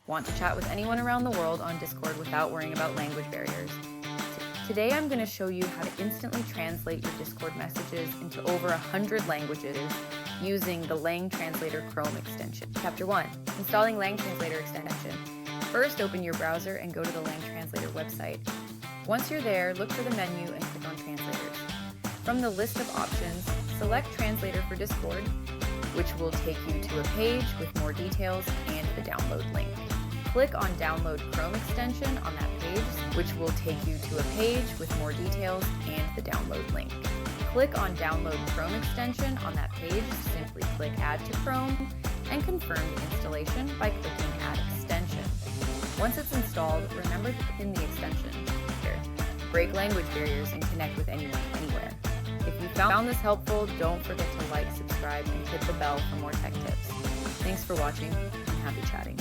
Want to chat with anyone around the world on Discord without worrying about language barriers? Today I'm going to show you how to instantly translate your Discord messages into over 100 languages using the Lang Translator Chrome extension. Chapter 1. Installing Lang Translator extension. First, open your browser and go to the Lang Translator website. Once you're there, look for the menu and click on Translators. From the list of options, select Translator for Discord, which will take you to a page with more details and the download link. Click on Download Chrome extension on that page, which will take you to a page with more details and the download link. Click on Download Chrome extension on that page, simply click Add to Chrome, and confirm the installation by clicking Add Extension. Once it's installed, remember to pin the extension. Break language barriers and connect with anyone, anywhere. If you found this helpful, don't forget to like, subscribe, and hit the bell for more tech tips. Thanks for watching, and happy chatting.